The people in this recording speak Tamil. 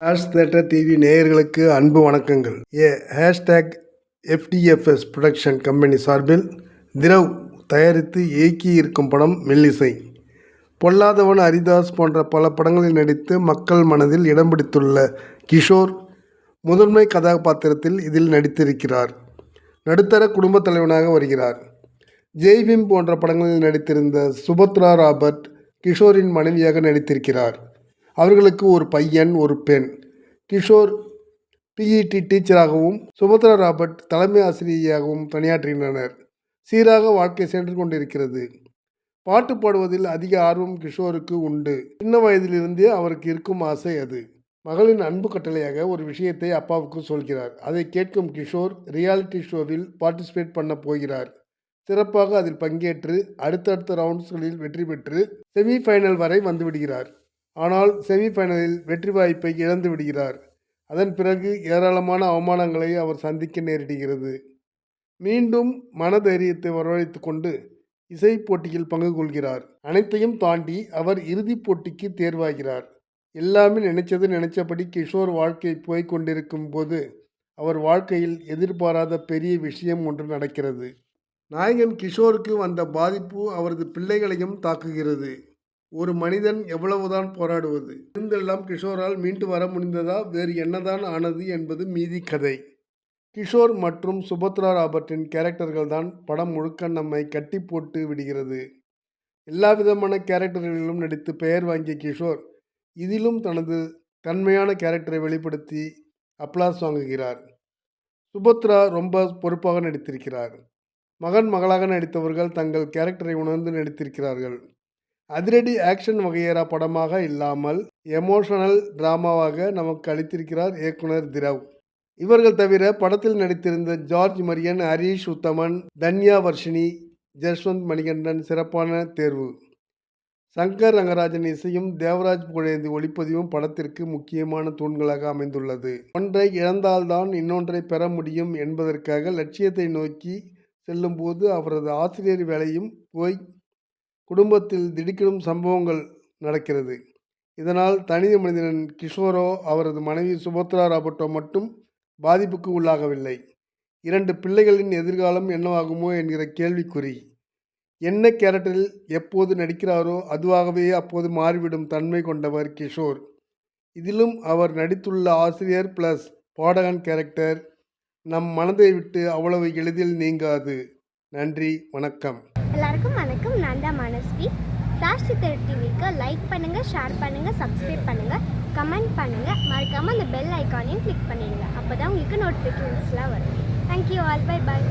ஆஷ் தேட்டர் டிவி நேயர்களுக்கு அன்பு வணக்கங்கள். ஹேஷ்டேக் FTFS புரொடக்ஷன் கம்பெனி சார்பில் திரவ் தயாரித்து இயக்கி இருக்கும் படம் மெல்லிசை. பொல்லாதவன், ஹரிதாஸ் போன்ற பல படங்களில் நடித்து மக்கள் மனதில் இடம் பிடித்துள்ள கிஷோர் முதன்மை கதாபாத்திரத்தில் இதில் நடித்திருக்கிறார். நடுத்தர குடும்ப தலைவனாக வருகிறார். ஜெய்பீம் போன்ற படங்களில் நடித்திருந்த சுபத்ரா ராபர்ட் கிஷோரின் மனைவியாக நடித்திருக்கிறார். அவர்களுக்கு ஒரு பையன், ஒரு பெண். கிஷோர் PET டீச்சராகவும் சுபத்ரா ராபர்ட் தலைமை ஆசிரியையாகவும் பணியாற்றுகின்றனர். சீராக வாழ்க்கை சென்று கொண்டிருக்கிறது. பாட்டு பாடுவதில் அதிக ஆர்வம் கிஷோருக்கு உண்டு. சின்ன வயதிலிருந்தே அவருக்கு இருக்கும் ஆசை அது. மகளின் அன்பு கட்டளையாக ஒரு விஷயத்தை அப்பாவுக்கு சொல்கிறார். அதை கேட்கும் கிஷோர் ரியாலிட்டி ஷோவில் பார்ட்டிசிபேட் பண்ண போகிறார். சிறப்பாக அதில் பங்கேற்று அடுத்தடுத்த ரவுண்ட்ஸ்களில் வெற்றி பெற்று செமிஃபைனல் வரை வந்துவிடுகிறார். ஆனால் செமிஃபைனலில் வெற்றி வாய்ப்பை இழந்து விடுகிறார். அதன் பிறகு ஏராளமான அவமானங்களை அவர் சந்திக்க நேரிடுகிறது. மீண்டும் மனதைரியத்தை வரவழைத்து கொண்டு இசை போட்டியில் பங்கு கொள்கிறார். அனைத்தையும் தாண்டி அவர் இறுதிப் போட்டிக்கு தேர்வாகிறார். எல்லாமே நினைச்சபடி கிஷோர் வாழ்க்கை போய்க் கொண்டிருக்கும் போது அவர் வாழ்க்கையில் எதிர்பாராத பெரிய விஷயம் ஒன்று நடக்கிறது. நாயகன் கிஷோருக்கு வந்த பாதிப்பு அவரது பிள்ளைகளையும் தாக்குகிறது. ஒரு மனிதன் எவ்வளவுதான் போராடுவது? இருந்தெல்லாம் கிஷோரால் மீண்டு வர முடிந்ததா, வேறு என்னதான் ஆனது என்பது மீதி கதை. கிஷோர் மற்றும் சுபத்ரா ராபர்ட்டின் கேரக்டர்கள் தான் படம் முழுக்க நம்மை கட்டி போட்டு விடுகிறது. எல்லா விதமான கேரக்டர்களிலும் நடித்து பெயர் வாங்கிய கிஷோர் இதிலும் தனது தன்மையான கேரக்டரை வெளிப்படுத்தி அப்ளாஸ் வாங்குகிறார். சுபத்ரா ரொம்ப பொறுப்பாக நடித்திருக்கிறார். மகன், மகளாக நடித்தவர்கள் தங்கள் கேரக்டரை உணர்ந்து நடித்திருக்கிறார்கள். அதிரடி ஆக்ஷன் வகையறா படமாக இல்லாமல் எமோஷனல் டிராமாவாக நமக்கு அளித்திருக்கிறார் இயக்குனர் திரவ். இவர்கள் தவிர படத்தில் நடித்திருந்த ஜார்ஜ் மரியன், ஹரீஷ் உத்தமன், தன்யா வர்ஷினி, ஜஸ்வந்த் மணிகண்டன் சிறப்பான தேர்வு. சங்கர் ரங்கராஜன் இசையும் தேவராஜ் புகழேந்தி ஒளிப்பதிவும் படத்திற்கு முக்கியமான தூண்களாக அமைந்துள்ளது. ஒன்றை இழந்தால்தான் இன்னொன்றை பெற முடியும் என்பதற்காக லட்சியத்தை நோக்கி செல்லும்போது அவரது ஆசிரியர் வேலையும் போய் குடும்பத்தில் திடுக்கிடும் சம்பவங்கள் நடக்கிறது. இதனால் தனி மனிதன் கிஷோரோ அவரது மனைவி சுபத்ரா ராபர்ட்டோ மட்டும் பாதிப்புக்கு உள்ளாகவில்லை. 2 பிள்ளைகளின் எதிர்காலம் என்னவாகுமோ என்கிற கேள்விக்குறி. என்ன கேரக்டரில் எப்போது நடிக்கிறாரோ அதுவாகவே அப்போது மாறிவிடும் தன்மை கொண்டவர் கிஷோர். இதிலும் அவர் நடித்துள்ள ஆசிரியர் ப்ளஸ் பாடகன் கேரக்டர் நம் மனதை விட்டு அவ்வளவு எளிதில் நீங்காது. நன்றி, வணக்கம். எல்லாருக்கும் வணக்கம். நான் தான் மனஸ்வி. ஃப்ளாஷ் தேட்டர் டிவிக்கு லைக் பண்ணுங்கள், ஷேர் பண்ணுங்கள், சப்ஸ்கிரைப் பண்ணுங்கள், கமெண்ட் பண்ணுங்கள். மறக்காமல் அந்த பெல் ஐக்கானையும் கிளிக் பண்ணிடுங்க. அப்போ தான் உங்களுக்கு நோட்டிஃபிகேஷன்ஸ்லாம் வரும். Thank you all. Bye bye.